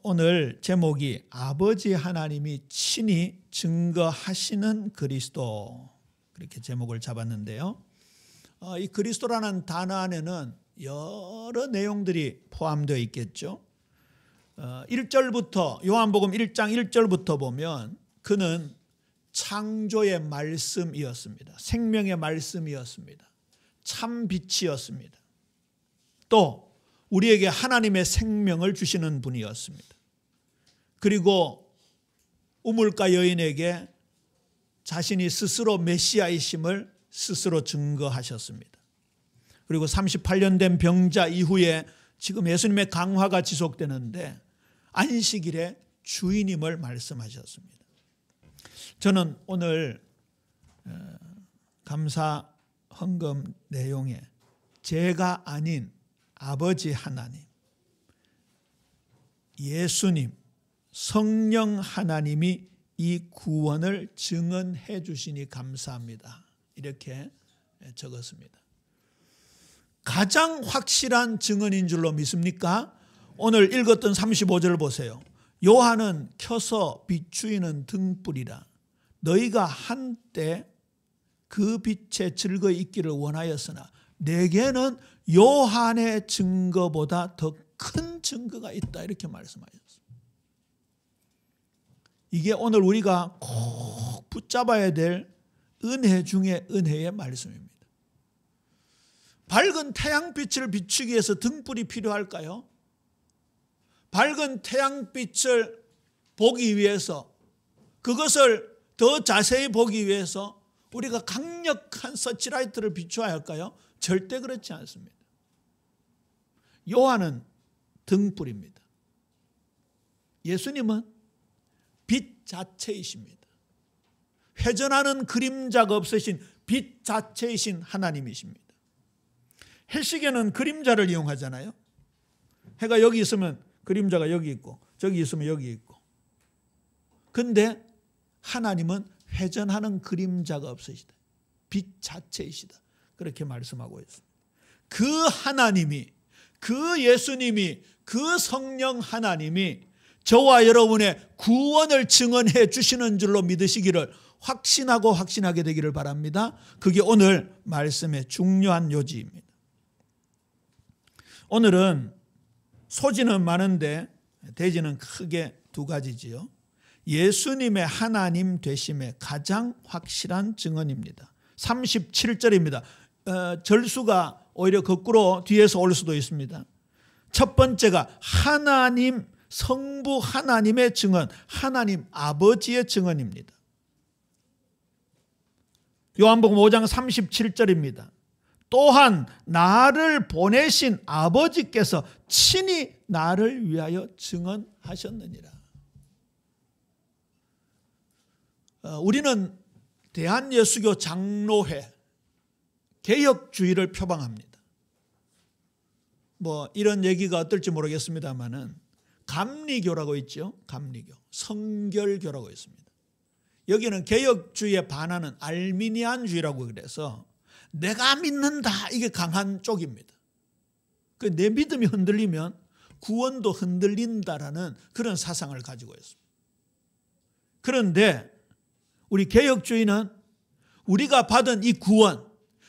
오늘 제목이 아버지 하나님이 친히 증거하시는 그리스도, 그렇게 제목을 잡았는데요. 이 그리스도라는 단어 안에는 여러 내용들이 포함되어 있겠죠. 1절부터 요한복음 1장 1절부터 보면 그는 창조의 말씀이었습니다. 생명의 말씀이었습니다. 참 빛이었습니다. 또 우리에게 하나님의 생명을 주시는 분이었습니다. 그리고 우물가 여인에게 자신이 스스로 메시아이심을 스스로 증거하셨습니다. 그리고 38년 된 병자 이후에 지금 예수님의 강화가 지속되는데 안식일의 주인임을 말씀하셨습니다. 저는 오늘 감사 헌금 내용에 제가 아닌 아버지 하나님, 예수님, 성령 하나님이 이 구원을 증언해 주시니 감사합니다. 이렇게 적었습니다. 가장 확실한 증언인 줄로 믿습니까? 오늘 읽었던 35절 보세요. 요한은 켜서 비추이는 등불이라 너희가 한때 그 빛에 즐거이 있기를 원하였으나 내게는 요한의 증거보다 더 큰 증거가 있다, 이렇게 말씀하셨습니다. 이게 오늘 우리가 꼭 붙잡아야 될 은혜 중에 은혜의 말씀입니다. 밝은 태양빛을 비추기 위해서 등불이 필요할까요? 밝은 태양빛을 보기 위해서, 그것을 더 자세히 보기 위해서 우리가 강력한 서치라이트를 비추어야 할까요? 절대 그렇지 않습니다. 요한은 등불입니다. 예수님은 빛 자체이십니다. 회전하는 그림자가 없으신 빛 자체이신 하나님이십니다. 해시계는 그림자를 이용하잖아요. 해가 여기 있으면 그림자가 여기 있고 저기 있으면 여기 있고. 근데 하나님은 회전하는 그림자가 없으시다. 빛 자체이시다. 그렇게 말씀하고 있습니다. 그 하나님이, 그 예수님이, 그 성령 하나님이 저와 여러분의 구원을 증언해 주시는 줄로 믿으시기를 확신하고 확신하게 되기를 바랍니다. 그게 오늘 말씀의 중요한 요지입니다. 오늘은 소지는 많은데 대지는 크게 두 가지지요. 예수님의 하나님 되심의 가장 확실한 증언입니다. 37절입니다. 절수가 오히려 거꾸로 뒤에서 올 수도 있습니다. 첫 번째가 하나님, 성부 하나님의 증언, 하나님 아버지의 증언입니다. 요한복음 5장 37절입니다. 또한 나를 보내신 아버지께서 친히 나를 위하여 증언하셨느니라. 우리는 대한예수교 장로회, 개혁주의를 표방합니다. 이런 얘기가 어떨지 모르겠습니다만은 감리교라고 있죠. 감리교, 성결교라고 있습니다. 여기는 개혁주의에 반하는 알미니안주의라고 그래서 내가 믿는다, 이게 강한 쪽입니다. 내 믿음이 흔들리면 구원도 흔들린다라는 그런 사상을 가지고 있습니다. 그런데 우리 개혁주의는 우리가 받은 이 구원,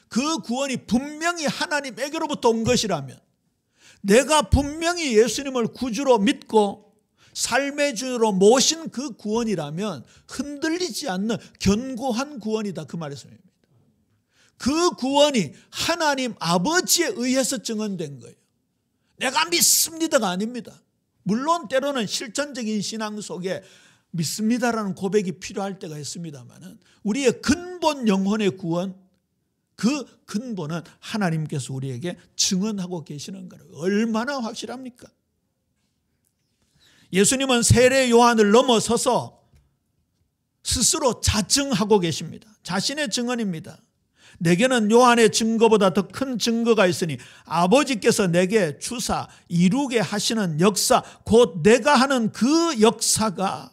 그 구원이 분명히 하나님에게로부터 온 것이라면, 내가 분명히 예수님을 구주로 믿고 삶의 주로 모신 그 구원이라면 흔들리지 않는 견고한 구원이다, 그 말씀입니다. 그 구원이 하나님 아버지에 의해서 증언된 거예요. 내가 믿습니다가 아닙니다. 물론 때로는 실천적인 신앙 속에 믿습니다라는 고백이 필요할 때가 있습니다만 우리의 근본 영혼의 구원, 그 근본은 하나님께서 우리에게 증언하고 계시는 거예요. 얼마나 확실합니까? 예수님은 세례 요한을 넘어서서 스스로 자증하고 계십니다. 자신의 증언입니다. 내게는 요한의 증거보다 더 큰 증거가 있으니 아버지께서 내게 주사 이루게 하시는 역사, 곧 내가 하는 그 역사가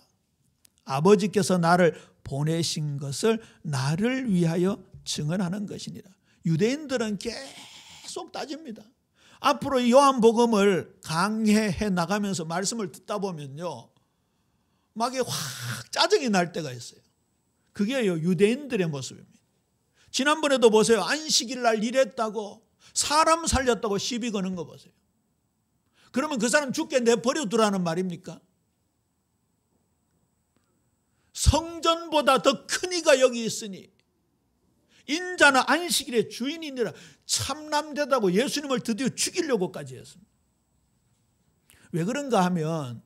아버지께서 나를 보내신 것을 나를 위하여 증언하는 것이니라. 유대인들은 계속 따집니다. 앞으로 이 요한복음을 강해해 나가면서 말씀을 듣다 보면요, 막 확 짜증이 날 때가 있어요. 그게 유대인들의 모습입니다. 지난번에도 보세요. 안식일 날 이랬다고, 사람 살렸다고 시비 거는 거 보세요. 그러면 그 사람 죽게 내버려 두라는 말입니까? 성전보다 더 큰 이가 여기 있으니 인자는 안식일의 주인이니라 참남되다고 예수님을 드디어 죽이려고까지 했습니다. 왜 그런가 하면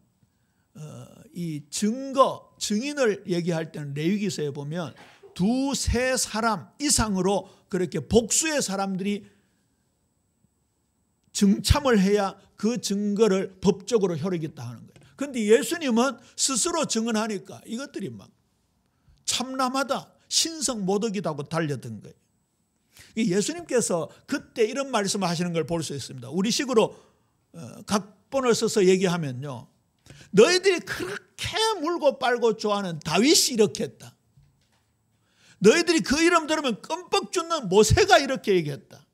이 증인을 얘기할 때는 레위기서에 보면 두세 사람 이상으로 그렇게 복수의 사람들이 증참을 해야 그 증거를 법적으로 효력있다 하는 거예요. 그런데 예수님은 스스로 증언하니까 이것들이 막 참남하다, 신성 모독이다고 달려든 거예요. 예수님께서 그때 이런 말씀을 하시는 걸 볼 수 있습니다. 우리식으로 각본을 써서 얘기하면요, 너희들이 그렇게 물고 빨고 좋아하는 다윗이 이렇게 했다. 너희들이 그 이름 들으면 끔뻑 죽는 모세가 이렇게 얘기했다.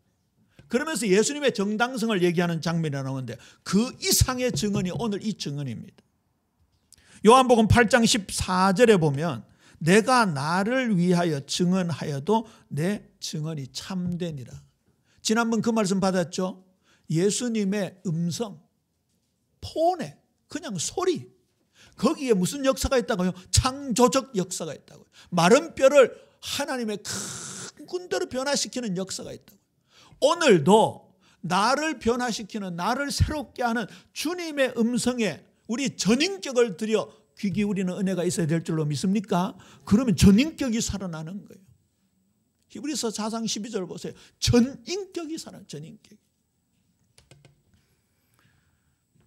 그러면서 예수님의 정당성을 얘기하는 장면이 나오는데 그 이상의 증언이 오늘 이 증언입니다. 요한복음 8장 14절에 보면 내가 나를 위하여 증언하여도 내 증언이 참되니라. 지난번 그 말씀 받았죠? 예수님의 음성, 폰에 그냥 소리, 거기에 무슨 역사가 있다고요? 창조적 역사가 있다고요. 마른 뼈를 하나님의 큰 군대로 변화시키는 역사가 있다고요. 오늘도 나를 변화시키는, 나를 새롭게 하는 주님의 음성에 우리 전인격을 들여 귀 기울이는 은혜가 있어야 될 줄로 믿습니까? 그러면 전인격이 살아나는 거예요. 히브리서 4장 12절 보세요. 전인격이 살아나요. 전인격.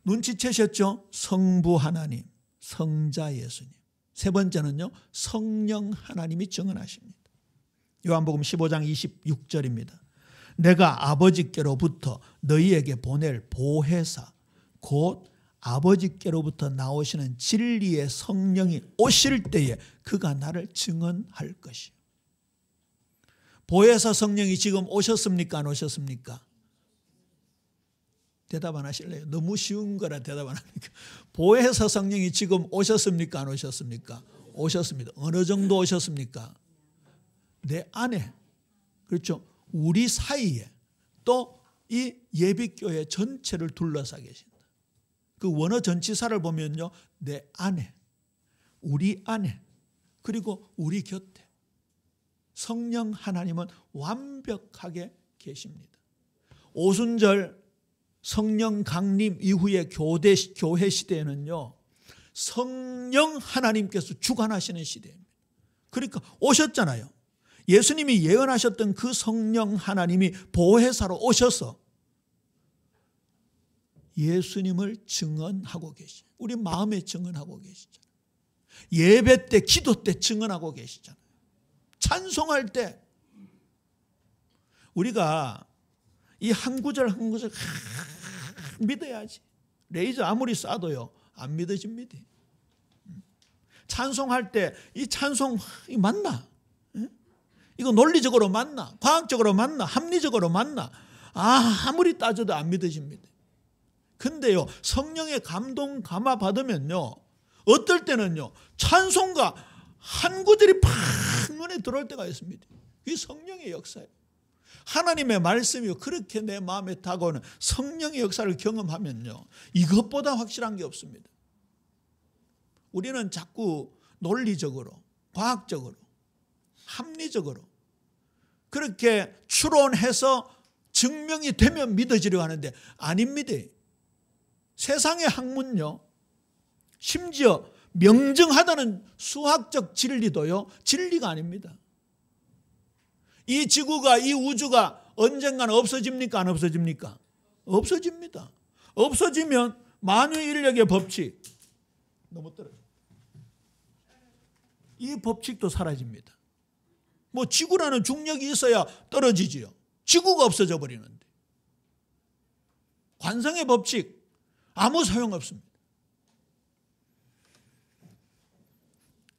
눈치채셨죠? 성부 하나님, 성자 예수님. 세 번째는요, 성령 하나님이 증언하십니다. 요한복음 15장 26절입니다. 내가 아버지께로부터 너희에게 보낼 보혜사 곧 아버지께로부터 나오시는 진리의 성령이 오실 때에 그가 나를 증언할 것이요. 보혜사 성령이 지금 오셨습니까? 안 오셨습니까? 대답 안 하실래요? 너무 쉬운 거라 대답 안 합니까? 보혜사 성령이 지금 오셨습니까? 안 오셨습니까? 오셨습니다. 어느 정도 오셨습니까? 내 안에, 그렇죠? 우리 사이에, 또 이 예비교회 전체를 둘러싸 계신다. 그 원어 전치사를 보면요, 내 안에, 우리 안에, 그리고 우리 곁에 성령 하나님은 완벽하게 계십니다. 오순절 성령 강림 이후의 교회 시대에는요, 성령 하나님께서 주관하시는 시대입니다. 그러니까 오셨잖아요. 예수님이 예언하셨던 그 성령 하나님이 보혜사로 오셔서 예수님을 증언하고 계시죠. 우리 마음에 증언하고 계시잖아요. 예배 때, 기도 때 증언하고 계시잖아요. 찬송할 때 우리가 이 한 구절 한 구절 믿어야지. 레이저 아무리 쏴도요 안 믿어집니다. 찬송할 때 이 찬송 맞나? 이거 논리적으로 맞나? 과학적으로 맞나? 합리적으로 맞나? 아무리 따져도 안 믿어집니다. 근데요, 성령의 감동 감화 받으면요, 어떨 때는요, 찬송가 한 구절이 팍 눈에 들어올 때가 있습니다. 이게 성령의 역사예요. 하나님의 말씀이 그렇게 내 마음에 다가오는 성령의 역사를 경험하면요, 이것보다 확실한 게 없습니다. 우리는 자꾸 논리적으로, 과학적으로, 합리적으로 그렇게 추론해서 증명이 되면 믿어지려고 하는데 아닙니다. 세상의 학문요, 심지어 명증하다는 수학적 진리도요, 진리가 아닙니다. 이 지구가, 이 우주가 언젠가는 없어집니까? 안 없어집니까? 없어집니다. 없어지면 만유인력의 법칙, 너무 떨어져요. 이 법칙도 사라집니다. 뭐 지구라는 중력이 있어야 떨어지지요. 지구가 없어져 버리는데. 관성의 법칙 아무 소용없습니다.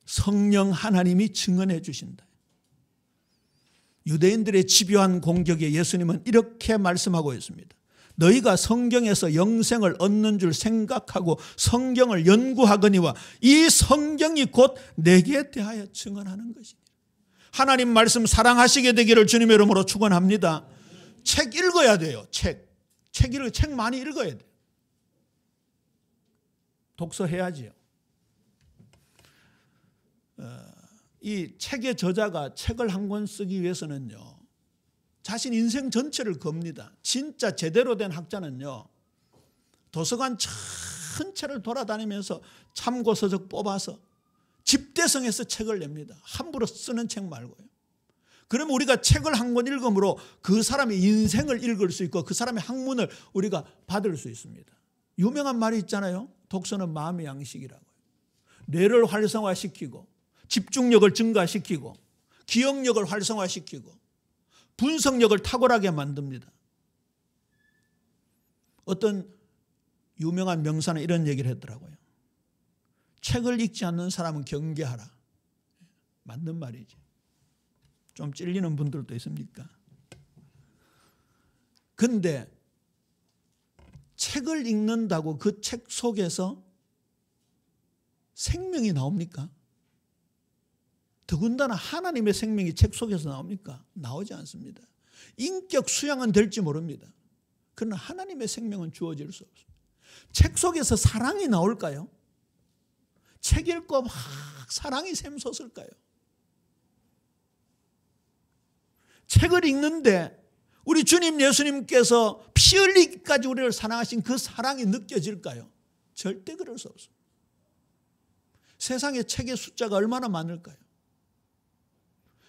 성령 하나님이 증언해 주신다. 유대인들의 집요한 공격에 예수님은 이렇게 말씀하고 있습니다. 너희가 성경에서 영생을 얻는 줄 생각하고 성경을 연구하거니와 이 성경이 곧 내게 대하여 증언하는 것이니. 하나님 말씀 사랑하시게 되기를 주님의 이름으로 축원합니다. 책 읽어야 돼요. 책 많이 읽어야 돼요. 독서해야지요. 이 책의 저자가 책을 한 권 쓰기 위해서는요, 자신 인생 전체를 겁니다. 진짜 제대로 된 학자는요, 도서관 전체를 돌아다니면서 참고서적 뽑아서 집대성해서 책을 냅니다. 함부로 쓰는 책 말고요. 그러면 우리가 책을 한 권 읽음으로 그 사람의 인생을 읽을 수 있고 그 사람의 학문을 우리가 받을 수 있습니다. 유명한 말이 있잖아요. 독서는 마음의 양식이라고요. 뇌를 활성화시키고 집중력을 증가시키고 기억력을 활성화시키고 분석력을 탁월하게 만듭니다. 어떤 유명한 명사는 이런 얘기를 했더라고요. 책을 읽지 않는 사람은 경계하라. 맞는 말이지. 좀 찔리는 분들도 있습니까? 근데 책을 읽는다고 그 책 속에서 생명이 나옵니까? 더군다나 하나님의 생명이 책 속에서 나옵니까? 나오지 않습니다. 인격 수양은 될지 모릅니다. 그러나 하나님의 생명은 주어질 수 없습니다. 책 속에서 사랑이 나올까요? 책 읽고 막 사랑이 샘솟을까요? 책을 읽는데 우리 주님 예수님께서 피 흘리기까지 우리를 사랑하신 그 사랑이 느껴질까요? 절대 그럴 수 없습니다. 세상에 책의 숫자가 얼마나 많을까요?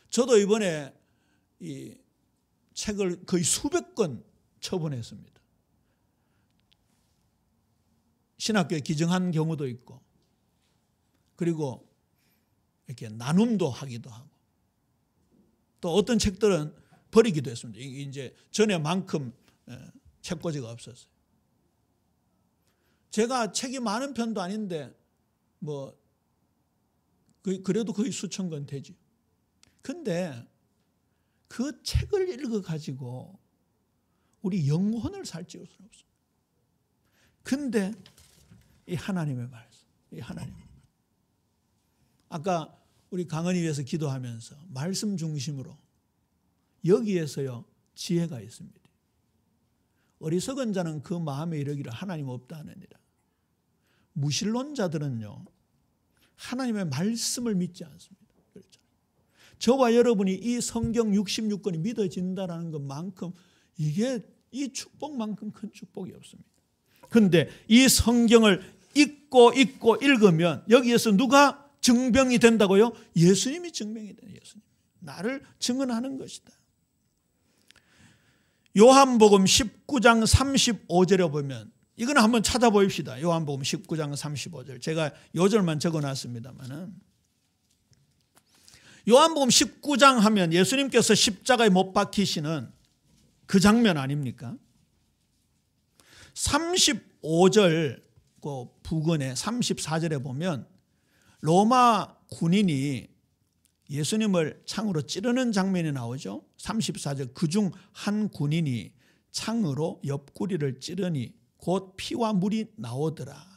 저도 이번에 이 책을 거의 수백 권 처분했습니다. 신학교에 기증한 경우도 있고, 그리고 이렇게 나눔도 하기도 하고, 또 어떤 책들은 버리기도 했습니다. 이제 전에만큼 책꽂이가 없었어요. 제가 책이 많은 편도 아닌데 그래도 거의 수천 권 되죠. 근데 그 책을 읽어가지고 우리 영혼을 살찌울 수는 없습니다. 근데 이 하나님의 말씀, 아까 우리 강은이 위해서 기도하면서 말씀 중심으로 여기에서요 지혜가 있습니다. 어리석은 자는 그 마음에 이르기를 하나님 없다 하느니라. 무신론자들은요 하나님의 말씀을 믿지 않습니다. 저와 여러분이 이 성경 66권이 믿어진다는 것만큼 이게 이 축복만큼 큰 축복이 없습니다. 그런데 이 성경을 읽고 읽으면 여기에서 누가 증병이 된다고요? 예수님이 증명이 돼요. 예수님. 나를 증언하는 것이다. 요한복음 19장 35절에 보면, 이거는 한번 찾아보십시다. 요한복음 19장 35절. 제가 요절만 적어놨습니다만은, 요한복음 19장 하면 예수님께서 십자가에 못 박히시는 그 장면 아닙니까? 35절 그 부근에 34절에 보면 로마 군인이 예수님을 창으로 찌르는 장면이 나오죠. 34절, 그중 한 군인이 창으로 옆구리를 찌르니 곧 피와 물이 나오더라.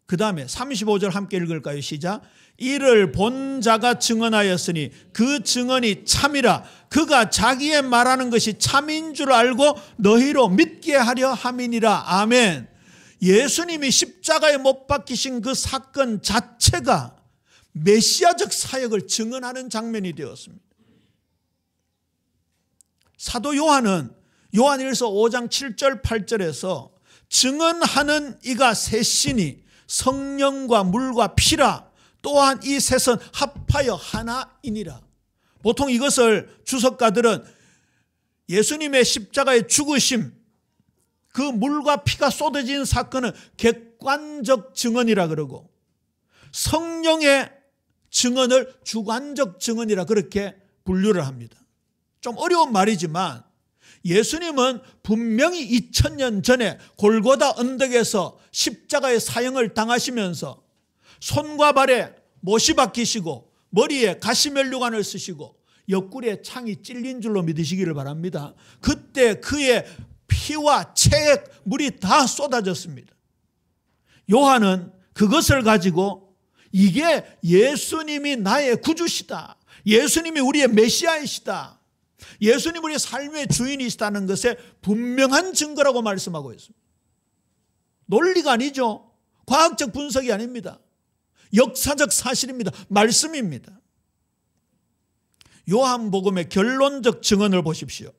그 다음에 35절 함께 읽을까요? 시작. 이를 본 자가 증언하였으니 그 증언이 참이라. 그가 자기의 말하는 것이 참인 줄 알고 너희로 믿게 하려 함이니라. 아멘. 예수님이 십자가에 못 박히신 그 사건 자체가 메시아적 사역을 증언하는 장면이 되었습니다. 사도 요한은 요한일서 5장 7절 8절에서 증언하는 이가 셋이니 성령과 물과 피라. 또한 이 셋은 합하여 하나이니라. 보통 이것을 주석가들은 예수님의 십자가의 죽으심, 그 물과 피가 쏟아진 사건은 객관적 증언이라 그러고 성령의 증언을 주관적 증언이라 그렇게 분류를 합니다. 좀 어려운 말이지만 예수님은 분명히 2000년 전에 골고다 언덕에서 십자가의 사형을 당하시면서 손과 발에 못이 박히시고 머리에 가시면류관을 쓰시고 옆구리에 창이 찔린 줄로 믿으시기를 바랍니다. 그때 그의 피와 체액, 물이 다 쏟아졌습니다. 요한은 그것을 가지고 이게 예수님이 나의 구주시다, 예수님이 우리의 메시아이시다, 예수님 우리의 삶의 주인이시다는 것에 분명한 증거라고 말씀하고 있습니다. 논리가 아니죠. 과학적 분석이 아닙니다. 역사적 사실입니다. 말씀입니다. 요한복음의 결론적 증언을 보십시오.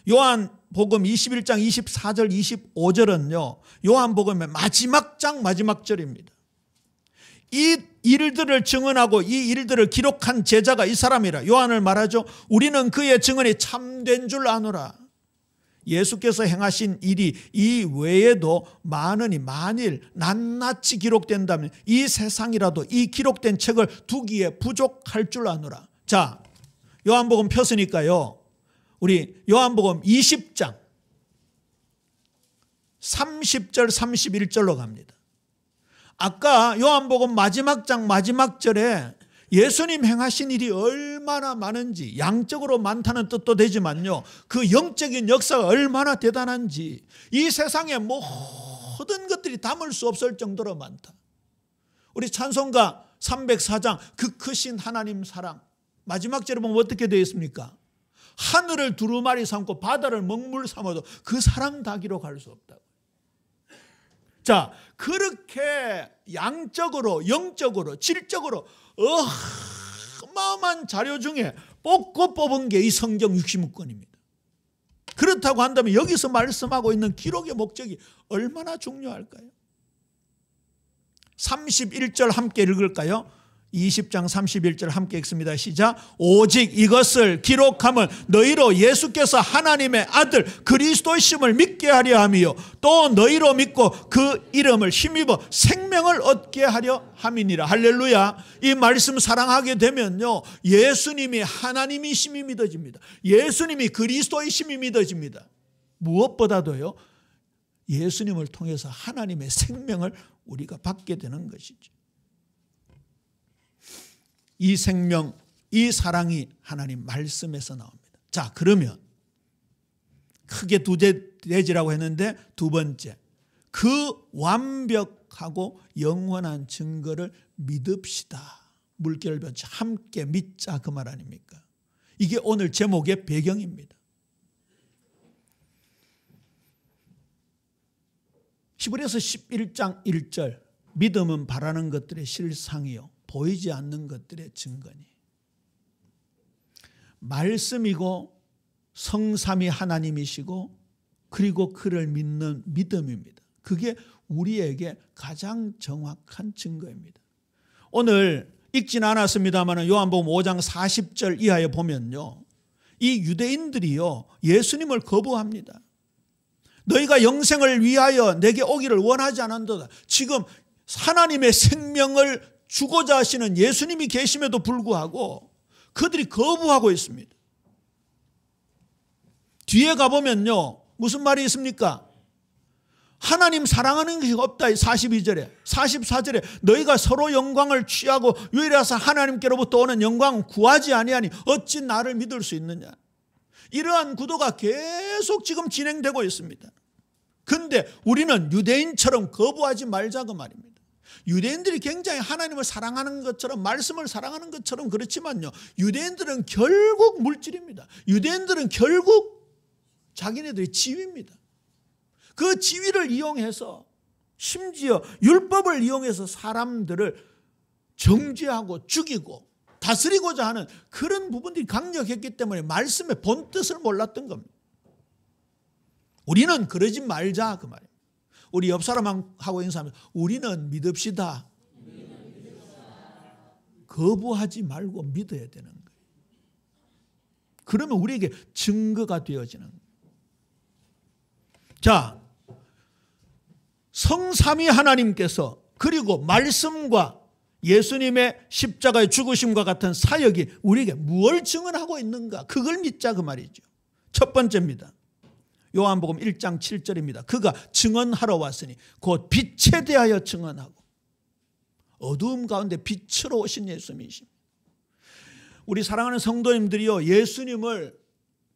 요한복음 21장 24절 25절은요 요한복음의 마지막 장 마지막 절입니다. 이 일들을 증언하고 이 일들을 기록한 제자가 이 사람이라. 요한을 말하죠. 우리는 그의 증언이 참된 줄 아노라. 예수께서 행하신 일이 이 외에도 많으니 만일 낱낱이 기록된다면 이 세상이라도 이 기록된 책을 두기에 부족할 줄 아노라. 자, 요한복음 폈으니까요. 우리 요한복음 20장 30절 31절로 갑니다. 아까 요한복음 마지막 장 마지막 절에 예수님 행하신 일이 얼마나 많은지, 양적으로 많다는 뜻도 되지만요, 그 영적인 역사가 얼마나 대단한지 이 세상의 모든 것들이 담을 수 없을 정도로 많다. 우리 찬송가 304장 그 크신 하나님 사랑 마지막 절에 보면 어떻게 되어 있습니까? 하늘을 두루마리 삼고 바다를 먹물 삼아도 그 사랑 다 기록할 수 없다고. 자, 그렇게 양적으로 영적으로 질적으로 어마어마한 자료 중에 뽑고 뽑은 게 이 성경 66권입니다. 그렇다고 한다면 여기서 말씀하고 있는 기록의 목적이 얼마나 중요할까요? 31절 함께 읽을까요? 20장 31절 함께 읽습니다. 시작. 오직 이것을 기록함은 너희로 예수께서 하나님의 아들 그리스도이심을 믿게 하려 함이요 또 너희로 믿고 그 이름을 힘입어 생명을 얻게 하려 함이니라. 할렐루야. 이 말씀 사랑하게 되면요 예수님이 하나님이심이 믿어집니다. 예수님이 그리스도이심이 믿어집니다. 무엇보다도요 예수님을 통해서 하나님의 생명을 우리가 받게 되는 것이죠. 이 생명, 이 사랑이 하나님 말씀에서 나옵니다. 자, 그러면 크게 두 대지라고 했는데 두 번째, 그 완벽하고 영원한 증거를 믿읍시다. 물결변치 함께 믿자 그 말 아닙니까? 이게 오늘 제목의 배경입니다. 히브리서 11장 1절 믿음은 바라는 것들의 실상이요 보이지 않는 것들의 증거니. 말씀이고 성삼위 하나님이시고 그리고 그를 믿는 믿음입니다. 그게 우리에게 가장 정확한 증거입니다. 오늘 읽지는 않았습니다만 요한복음 5장 40절 이하에 보면요 이 유대인들이요 예수님을 거부합니다. 너희가 영생을 위하여 내게 오기를 원하지 않는도다. 지금 하나님의 생명을 주고자 하시는 예수님이 계심에도 불구하고 그들이 거부하고 있습니다. 뒤에 가보면요 무슨 말이 있습니까? 하나님 사랑하는 것이 없다. 42절에 44절에 너희가 서로 영광을 취하고 유일하사 하나님께로부터 오는 영광은 구하지 아니하니 어찌 나를 믿을 수 있느냐. 이러한 구도가 계속 지금 진행되고 있습니다. 그런데 우리는 유대인처럼 거부하지 말자 그 말입니다. 유대인들이 굉장히 하나님을 사랑하는 것처럼 말씀을 사랑하는 것처럼 그렇지만요 유대인들은 결국 물질입니다. 유대인들은 결국 자기네들의 지위입니다. 그 지위를 이용해서 심지어 율법을 이용해서 사람들을 정죄하고 죽이고 다스리고자 하는 그런 부분들이 강력했기 때문에 말씀의 본뜻을 몰랐던 겁니다. 우리는 그러지 말자 그 말이에요. 우리 옆 사람하고 인사하면 우리는 믿읍시다. 거부하지 말고 믿어야 되는 거예요. 그러면 우리에게 증거가 되어지는 거예요. 자, 성삼위 하나님께서 그리고 말씀과 예수님의 십자가의 죽으심과 같은 사역이 우리에게 무엇을 증언하고 있는가? 그걸 믿자 그 말이죠. 첫 번째입니다. 요한복음 1장 7절입니다. 그가 증언하러 왔으니 곧 빛에 대하여 증언하고. 어두움 가운데 빛으로 오신 예수님이십니다. 우리 사랑하는 성도님들이요 예수님을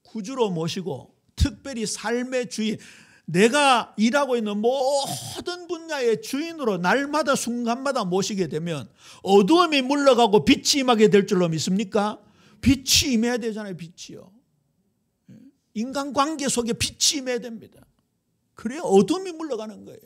구주로 모시고 특별히 삶의 주인, 내가 일하고 있는 모든 분야의 주인으로 날마다 순간마다 모시게 되면 어두움이 물러가고 빛이 임하게 될 줄로 믿습니까? 빛이 임해야 되잖아요. 빛이요. 인간관계 속에 빛이 임해야 됩니다. 그래야 어둠이 물러가는 거예요.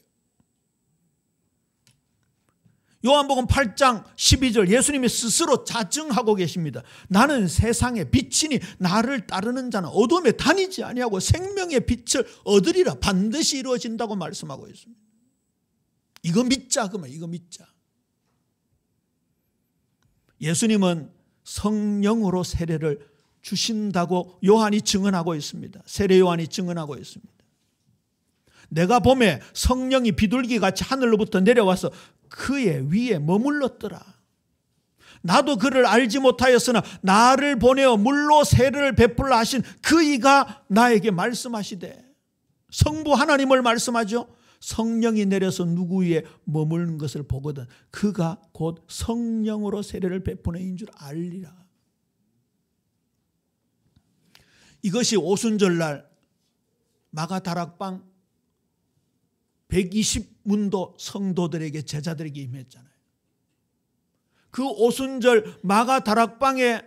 요한복음 8장 12절 예수님이 스스로 자증하고 계십니다. 나는 세상의 빛이니 나를 따르는 자는 어둠에 다니지 아니하고 생명의 빛을 얻으리라. 반드시 이루어진다고 말씀하고 있습니다. 이거 믿자 그러면 이거 믿자. 예수님은 성령으로 세례를 주신다고 요한이 증언하고 있습니다. 세례 요한이 증언하고 있습니다. 내가 봄에 성령이 비둘기같이 하늘로부터 내려와서 그의 위에 머물렀더라. 나도 그를 알지 못하였으나 나를 보내어 물로 세례를 베풀라 하신 그 이가 나에게 말씀하시되, 성부 하나님을 말씀하죠. 성령이 내려서 누구 위에 머무는 것을 보거든 그가 곧 성령으로 세례를 베푸는 이인 줄 알리라. 이것이 오순절날 마가다락방 120문도 성도들에게 제자들에게 임했잖아요. 그 오순절 마가다락방에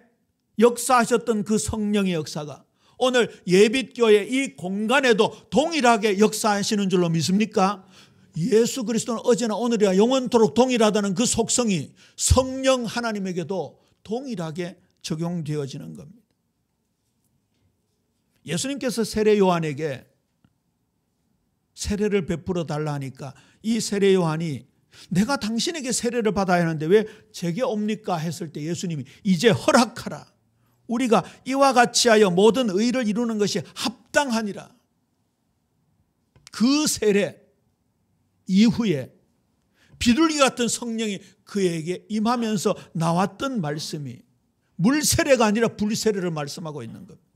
역사하셨던 그 성령의 역사가 오늘 예빛교회 이 공간에도 동일하게 역사하시는 줄로 믿습니까? 예수 그리스도는 어제나 오늘이나 영원토록 동일하다는 그 속성이 성령 하나님에게도 동일하게 적용되어지는 겁니다. 예수님께서 세례 요한에게 세례를 베풀어 달라 하니까 이 세례 요한이 내가 당신에게 세례를 받아야 하는데 왜 제게 옵니까 했을 때 예수님이 이제 허락하라. 우리가 이와 같이 하여 모든 의를 이루는 것이 합당하니라. 그 세례 이후에 비둘기 같은 성령이 그에게 임하면서 나왔던 말씀이 물세례가 아니라 불세례를 말씀하고 있는 겁니다.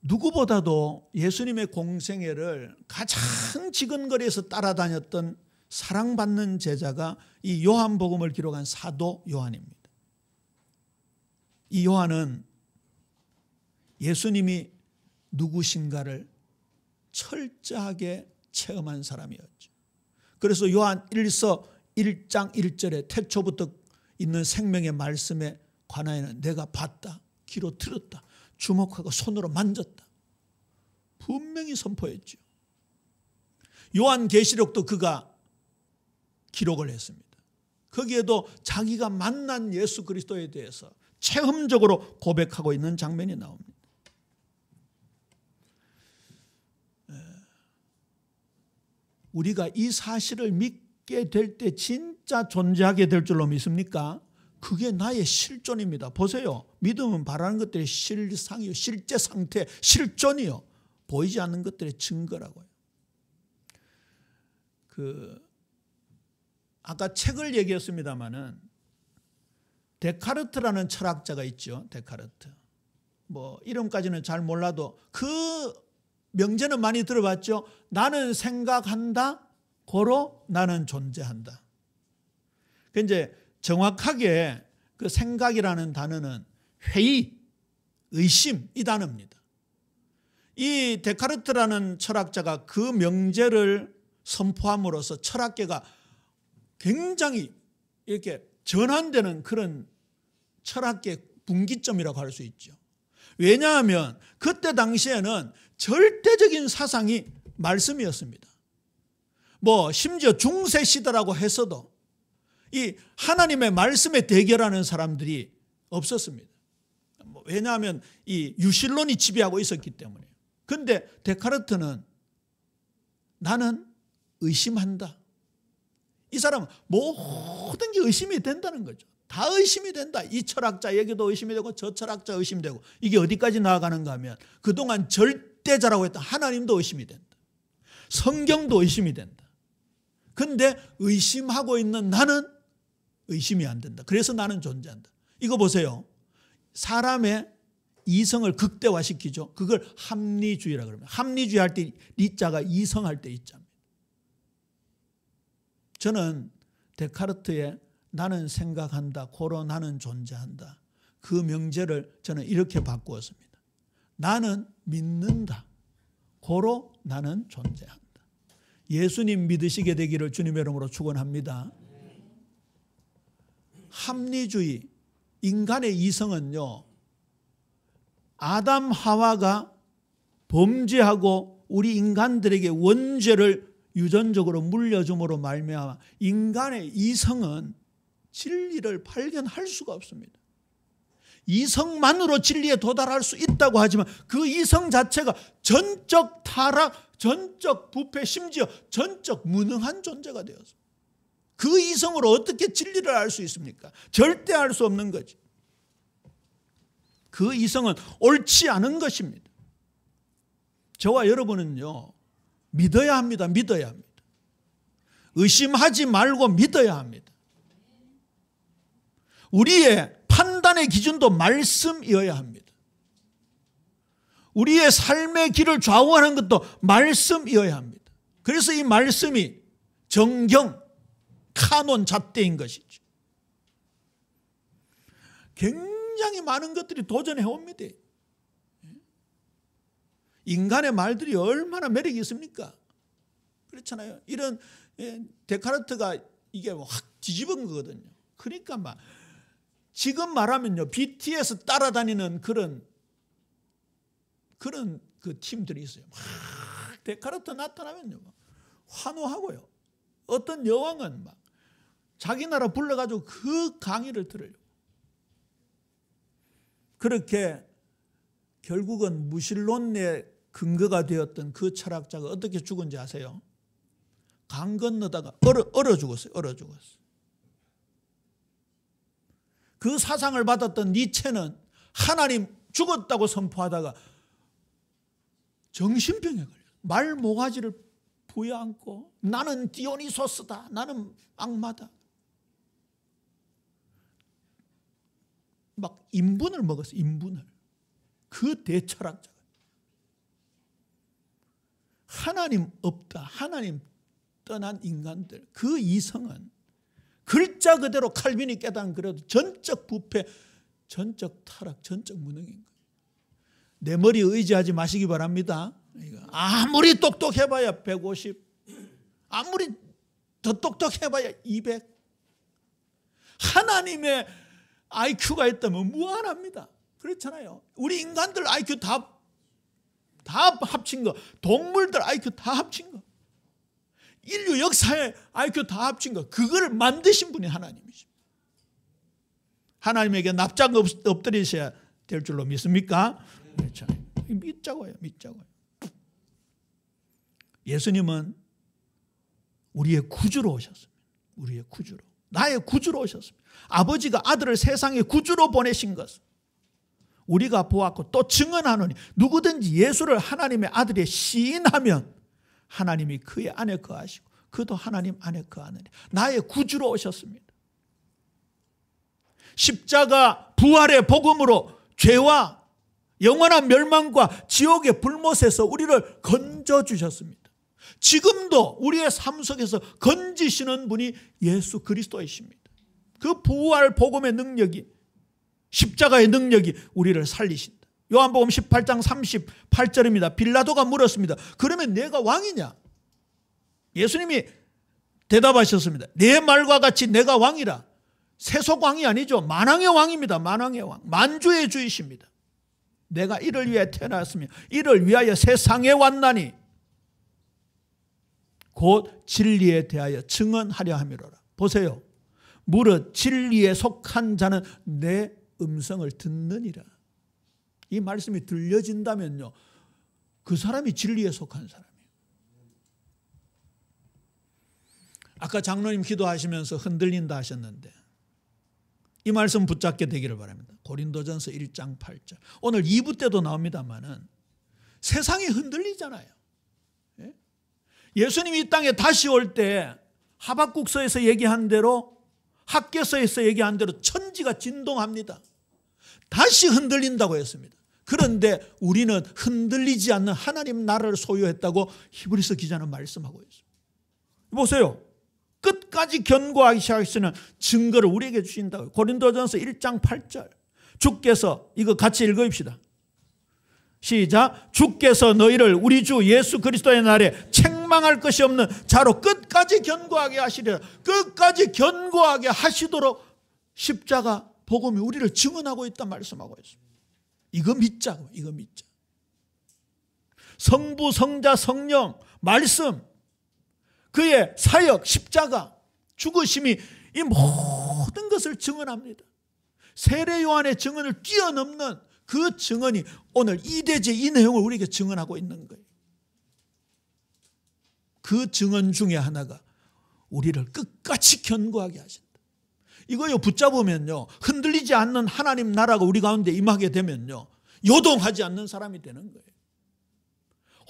누구보다도 예수님의 공생애를 가장 지근거리에서 따라다녔던 사랑받는 제자가 이 요한복음을 기록한 사도 요한입니다. 이 요한은 예수님이 누구신가를 철저하게 체험한 사람이었죠. 그래서 요한 1서 1장 1절에 태초부터 있는 생명의 말씀에 관하여는 내가 봤다, 귀로 들었다, 주목하고 손으로 만졌다. 분명히 선포했죠. 요한계시록도 그가 기록을 했습니다. 거기에도 자기가 만난 예수 그리스도에 대해서 체험적으로 고백하고 있는 장면이 나옵니다. 우리가 이 사실을 믿게 될 때 진짜 존재하게 될 줄로 믿습니까? 그게 나의 실존입니다. 보세요. 믿음은 바라는 것들의 실상이요, 실제 상태, 실존이요. 보이지 않는 것들의 증거라고요. 아까 책을 얘기했습니다마는 데카르트라는 철학자가 있죠. 데카르트. 이름까지는 잘 몰라도 그 명제는 많이 들어봤죠. 나는 생각한다, 고로 나는 존재한다. 이제 정확하게 그 생각이라는 단어는 회의, 의심 이 단어입니다. 이 데카르트라는 철학자가 그 명제를 선포함으로써 철학계가 굉장히 이렇게 전환되는 그런 철학계 분기점이라고 할 수 있죠. 왜냐하면 그때 당시에는 절대적인 사상이 말씀이었습니다. 심지어 중세시대라고 했어도 이 하나님의 말씀에 대결하는 사람들이 없었습니다. 왜냐하면 이 유실론이 지배하고 있었기 때문에. 그런데 데카르트는 나는 의심한다. 이 사람은 모든 게 의심이 된다는 거죠. 다 의심이 된다. 이 철학자에게도 의심이 되고 저 철학자 의심이 되고 이게 어디까지 나아가는가 하면 그동안 절대자라고 했던 하나님도 의심이 된다. 성경도 의심이 된다. 그런데 의심하고 있는 나는 의심이 안 된다. 그래서 나는 존재한다. 이거 보세요. 사람의 이성을 극대화시키죠. 그걸 합리주의라고 합니다. 합리주의 할 때 리자가 이성할 때 이자입니다. 저는 데카르트의 나는 생각한다, 고로 나는 존재한다. 그 명제를 저는 이렇게 바꾸었습니다. 나는 믿는다. 고로 나는 존재한다. 예수님 믿으시게 되기를 주님의 이름으로 축원합니다. 합리주의, 인간의 이성은요, 아담 하와가 범죄하고 우리 인간들에게 원죄를 유전적으로 물려줌으로 말미암아 인간의 이성은 진리를 발견할 수가 없습니다. 이성만으로 진리에 도달할 수 있다고 하지만 그 이성 자체가 전적 타락, 전적 부패, 심지어 전적 무능한 존재가 되었습니다. 그 이성으로 어떻게 진리를 알 수 있습니까? 절대 알 수 없는 거지. 그 이성은 옳지 않은 것입니다. 저와 여러분은요, 믿어야 합니다. 믿어야 합니다. 의심하지 말고 믿어야 합니다. 우리의 판단의 기준도 말씀이어야 합니다. 우리의 삶의 길을 좌우하는 것도 말씀이어야 합니다. 그래서 이 말씀이 정경, 카논 잣대인 것이죠. 굉장히 많은 것들이 도전해 옵니다. 인간의 말들이 얼마나 매력이 있습니까? 그렇잖아요. 이런 데카르트가 이게 확 뒤집은 거거든요. 그러니까 막 지금 말하면요, BTS 따라다니는 그런 그 팀들이 있어요. 막 데카르트 나타나면요, 막 환호하고요. 어떤 여왕은 막 자기 나라 불러가지고 그 강의를 들으려고. 그렇게 결국은 무신론의 근거가 되었던 그 철학자가 어떻게 죽은지 아세요? 강 건너다가 얼어 죽었어요. 얼어 죽었어요. 그 사상을 받았던 니체는 하나님 죽었다고 선포하다가 정신병에 걸려요. 말 모가지를 부여안고 나는 디오니소스다. 나는 악마다. 막 인분을 먹었어요. 인분을. 그 대철학자가. 하나님 없다. 하나님 떠난 인간들. 그 이성은 글자 그대로 칼빈이 깨달은 그래도 전적 부패, 전적 타락, 전적 무능인 거예요. 내 머리에 의지하지 마시기 바랍니다. 아무리 똑똑해봐야 150, 아무리 더 똑똑해봐야 200. 하나님의 IQ가 있다면 무한합니다. 그렇잖아요. 우리 인간들 IQ 다 합친 거, 동물들 IQ 다 합친 거, 인류 역사의 IQ 다 합친 거, 그걸 만드신 분이 하나님이십니다. 하나님에게 납작 엎드리셔야 될 줄로 믿습니까? 그렇죠. 믿자고요. 믿자고요. 예수님은 우리의 구주로 오셨습니다. 우리의 구주로. 나의 구주로 오셨습니다. 아버지가 아들을 세상의 구주로 보내신 것은 우리가 보았고 또 증언하노니 누구든지 예수를 하나님의 아들에 시인하면 하나님이 그의 안에 거하시고 그도 하나님 안에 거하느니 나의 구주로 오셨습니다. 십자가 부활의 복음으로 죄와 영원한 멸망과 지옥의 불못에서 우리를 건져주셨습니다. 지금도 우리의 삶 속에서 건지시는 분이 예수 그리스도이십니다. 그 부활 복음의 능력이, 십자가의 능력이 우리를 살리신다. 요한복음 18장 38절입니다. 빌라도가 물었습니다. 그러면 내가 왕이냐? 예수님이 대답하셨습니다. 내 말과 같이 내가 왕이라. 세속왕이 아니죠. 만왕의 왕입니다. 만왕의 왕. 만주의 주이십니다. 내가 이를 위해 태어났으며 이를 위하여 세상에 왔나니 곧 진리에 대하여 증언하려 함이로라. 보세요. 무릇 진리에 속한 자는 내 음성을 듣느니라. 이 말씀이 들려진다면요, 그 사람이 진리에 속한 사람이에요. 아까 장로님 기도하시면서 흔들린다 하셨는데 이 말씀 붙잡게 되기를 바랍니다. 고린도전서 1장 8절. 오늘 2부 때도 나옵니다만은 세상이 흔들리잖아요. 예수님이 이 땅에 다시 올 때 하박국서에서 얘기한 대로, 학개서에서 얘기한 대로 천지가 진동합니다. 다시 흔들린다고 했습니다. 그런데 우리는 흔들리지 않는 하나님 나라를 소유했다고 히브리서 기자는 말씀하고 있습니다. 보세요. 끝까지 견고하게 하시는 증거를 우리에게 주신다고요. 고린도전서 1장 8절. 주께서, 이거 같이 읽어봅시다. 시작. 주께서 너희를 우리 주 예수 그리스도의 날에 책망할 것이 없는 자로 끝까지 견고하게 하시리라. 끝까지 견고하게 하시도록 십자가 복음이 우리를 증언하고 있다 말씀하고 있습니다. 이거 믿자고, 이거 믿자. 성부, 성자, 성령, 말씀, 그의 사역, 십자가, 죽으심이 이 모든 것을 증언합니다. 세례 요한의 증언을 뛰어넘는 그 증언이 오늘 이대제 이 내용을 우리에게 증언하고 있는 거예요. 그 증언 중에 하나가 우리를 끝까지 견고하게 하신다. 이거요 붙잡으면요 흔들리지 않는 하나님 나라가 우리 가운데 임하게 되면요 요동하지 않는 사람이 되는 거예요.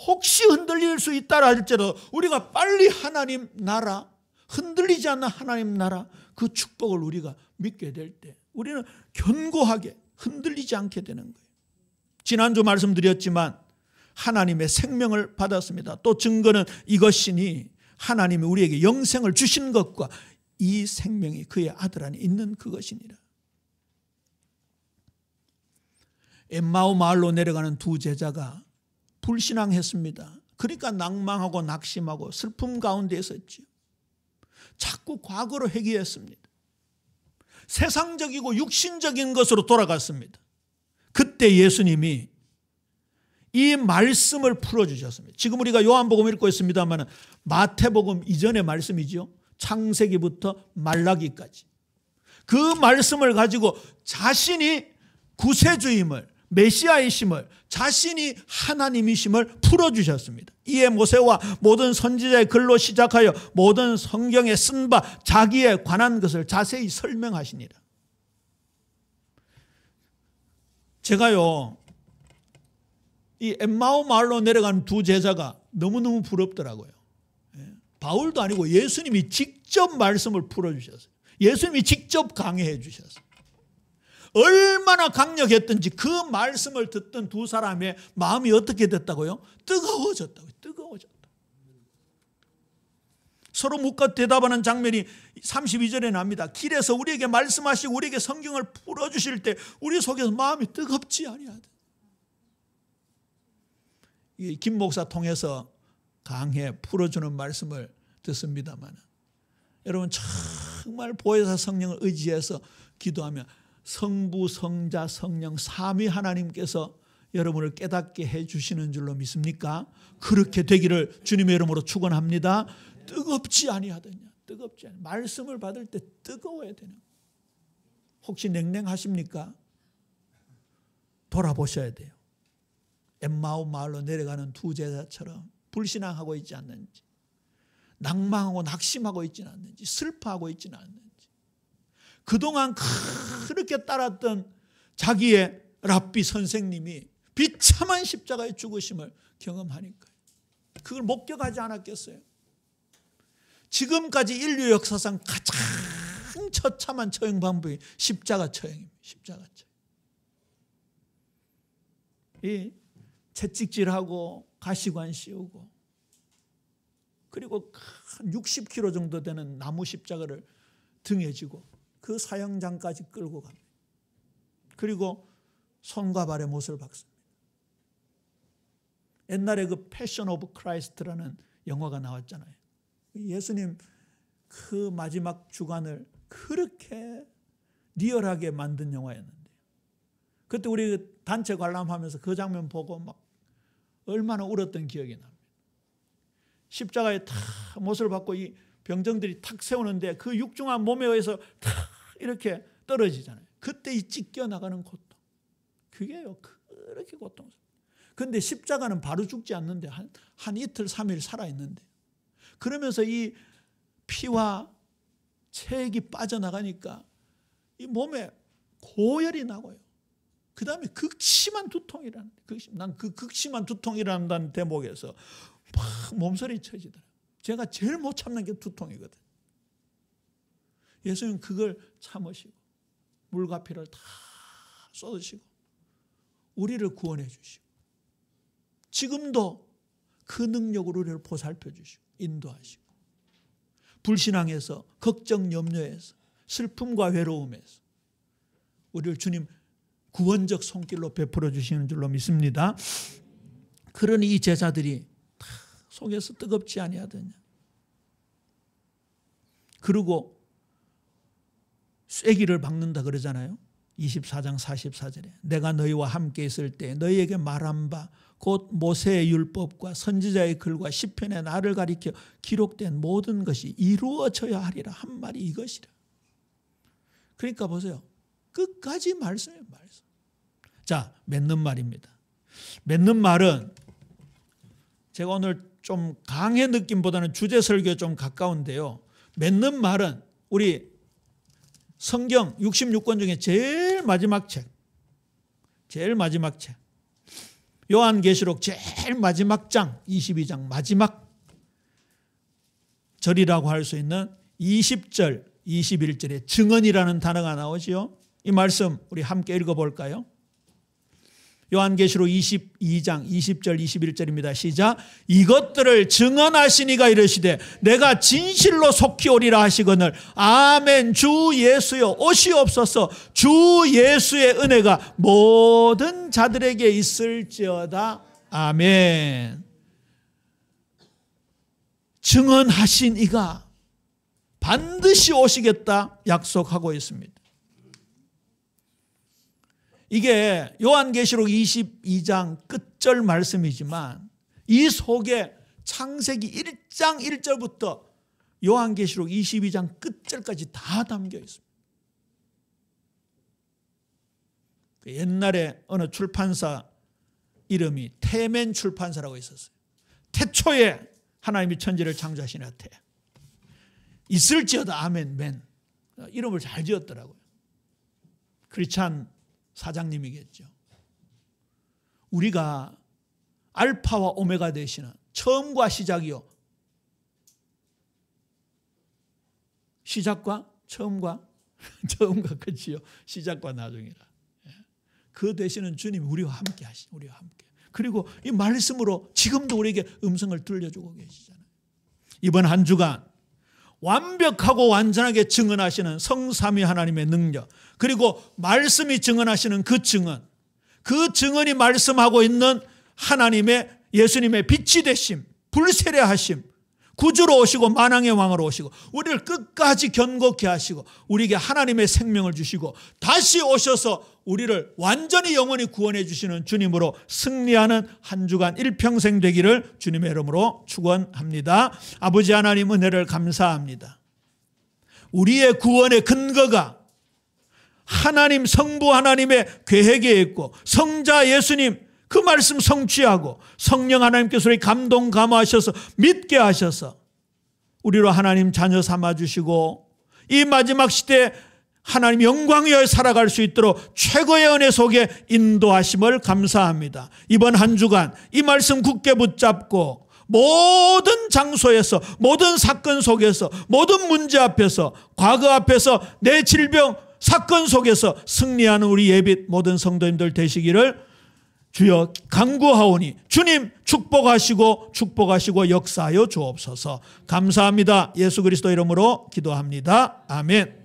혹시 흔들릴 수 있다 할지라도 우리가 빨리 하나님 나라, 흔들리지 않는 하나님 나라 그 축복을 우리가 믿게 될 때 우리는 견고하게 흔들리지 않게 되는 거예요. 지난주 말씀드렸지만 하나님의 생명을 받았습니다. 또 증거는 이것이니 하나님이 우리에게 영생을 주신 것과 이 생명이 그의 아들 안에 있는 그것이니라. 엠마오 마을로 내려가는 두 제자가 불신앙했습니다. 그러니까 낭망하고 낙심하고 슬픔 가운데 있었지요. 자꾸 과거로 회귀했습니다. 세상적이고 육신적인 것으로 돌아갔습니다. 그때 예수님이 이 말씀을 풀어주셨습니다. 지금 우리가 요한복음 읽고 있습니다만 마태복음 이전의 말씀이죠. 창세기부터 말라기까지. 그 말씀을 가지고 자신이 구세주임을, 메시아이심을, 자신이 하나님이심을 풀어주셨습니다. 이에 모세와 모든 선지자의 글로 시작하여 모든 성경에 쓴 바 자기에 관한 것을 자세히 설명하시니라. 제가요 이 엠마오 마을로 내려간 두 제자가 너무너무 부럽더라고요. 바울도 아니고 예수님이 직접 말씀을 풀어주셨어요. 예수님이 직접 강해해 주셨어요. 얼마나 강력했던지 그 말씀을 듣던 두 사람의 마음이 어떻게 됐다고요? 뜨거워졌다고요. 뜨거워졌다. 서로 묻고 대답하는 장면이 32절에 납니다. 길에서 우리에게 말씀하시고 우리에게 성경을 풀어주실 때 우리 속에서 마음이 뜨겁지 아니하다. 김 목사 통해서 강해 풀어주는 말씀을 듣습니다만 여러분 정말 보혜사 성령을 의지해서 기도하면 성부, 성자, 성령 삼위 하나님께서 여러분을 깨닫게 해주시는 줄로 믿습니까? 그렇게 되기를 주님의 이름으로 축원합니다. 뜨겁지 아니하더냐. 뜨겁지 아니. 말씀을 받을 때 뜨거워야 되는. 혹시 냉랭하십니까? 돌아보셔야 돼요. 엠마오 마을로 내려가는 두 제자처럼 불신앙하고 있지 않는지, 낭망하고 낙심하고 있지는 않는지, 슬퍼하고 있지는 않는지, 그동안 그렇게 따랐던 자기의 랍비 선생님이 비참한 십자가의 죽으심을 경험하니까 그걸 목격하지 않았겠어요? 지금까지 인류 역사상 가장 처참한 처형 방법이 십자가 처형입니다. 십자가 처형. 이 채찍질하고 가시관 씌우고 그리고 한 60kg 정도 되는 나무 십자가를 등에 지고 그 사형장까지 끌고 갑니다. 그리고 손과 발에 못을 박습니다. 옛날에 그 패션 오브 크라이스트라는 영화가 나왔잖아요. 예수님 그 마지막 주간을 그렇게 리얼하게 만든 영화였는데 그때 우리 단체 관람하면서 그 장면 보고 막 얼마나 울었던 기억이 납니다. 십자가에 탁 못을 박고 이 병정들이 탁 세우는데 그 육중한 몸에 의해서 탁 이렇게 떨어지잖아요. 그때 이 찢겨 나가는 고통. 그게요 그렇게 고통스러워요. 그런데 십자가는 바로 죽지 않는데 한 이틀 3일 살아있는데 그러면서 이 피와 체액이 빠져나가니까 이 몸에 고열이 나고요. 그 다음에 극심한 두통이라는, 난 그 극심한 두통이라는 대목에서 막 몸서리 쳐지더라고요. 제가 제일 못 참는 게 두통이거든. 예수님 그걸 참으시고 물과 피를 다 쏟으시고 우리를 구원해 주시고 지금도 그 능력으로 우리를 보살펴 주시고 인도하시고 불신앙에서 걱정 염려에서 슬픔과 외로움에서 우리를 주님 구원적 손길로 베풀어 주시는 줄로 믿습니다. 그러니 이 제자들이 속에서 뜨겁지 아니하더냐. 그리고 쐐기를 박는다 그러잖아요. 24장 44절에 내가 너희와 함께 있을 때 너희에게 말한 바 곧 모세의 율법과 선지자의 글과 시편의 나를 가리켜 기록된 모든 것이 이루어져야 하리라 한 말이 이것이라. 그러니까 보세요. 끝까지 말씀이에요. 말씀. 자, 맺는 말입니다. 맺는 말은 제가 오늘 좀 강의 느낌보다는 주제 설교에 좀 가까운데요. 맺는 말은 우리 성경 66권 중에 제일 마지막 책, 요한계시록 제일 마지막 장 22장 마지막 절이라고 할 수 있는 20절 21절에 증언이라는 단어가 나오지요. 이 말씀 우리 함께 읽어볼까요? 요한계시록 22장 20절 21절입니다. 시작. 이것들을 증언하시니가 이르시되 내가 진실로 속히 오리라 하시거늘 아멘. 주 예수여 오시옵소서. 주 예수의 은혜가 모든 자들에게 있을지어다. 아멘. 증언하신 이가 반드시 오시겠다 약속하고 있습니다. 이게 요한계시록 22장 끝절 말씀이지만 이 속에 창세기 1장 1절부터 요한계시록 22장 끝절까지 다 담겨 있습니다. 옛날에 어느 출판사 이름이 태맨 출판사라고 있었어요. 태초에 하나님이 천지를 창조하시나 태. 있을지어다 아멘 맨. 이름을 잘 지었더라고요. 크리스찬 사장님이겠죠. 우리가 알파와 오메가 되시는 처음과 시작이요. 시작과 처음과 끝이요. 시작과 나중이라. 그 되시는 주님 우리와 함께 하시. 우리와 함께. 그리고 이 말씀으로 지금도 우리에게 음성을 들려주고 계시잖아요. 이번 한 주간 완벽하고 완전하게 증언하시는 성삼위 하나님의 능력, 그리고 말씀이 증언하시는 그 증언이 말씀하고 있는 하나님의 예수님의 빛이 되심, 불세례하심, 구주로 오시고 만왕의 왕으로 오시고 우리를 끝까지 견고케 하시고 우리에게 하나님의 생명을 주시고 다시 오셔서 우리를 완전히 영원히 구원해 주시는 주님으로 승리하는 한 주간 일평생 되기를 주님의 이름으로 축원합니다. 아버지 하나님 은혜를 감사합니다. 우리의 구원의 근거가 하나님 성부 하나님의 계획에 있고 성자 예수님 그 말씀 성취하고 성령 하나님께서 우리 감동 감화하셔서 믿게 하셔서 우리로 하나님 자녀 삼아주시고 이 마지막 시대에 하나님 영광이여 살아갈 수 있도록 최고의 은혜 속에 인도하심을 감사합니다. 이번 한 주간 이 말씀 굳게 붙잡고 모든 장소에서 모든 사건 속에서 모든 문제 앞에서 과거 앞에서 내 질병 사건 속에서 승리하는 우리 예빛 모든 성도님들 되시기를 주여 간구하오니 주님 축복하시고 역사하여 주옵소서. 감사합니다. 예수 그리스도 이름으로 기도합니다. 아멘.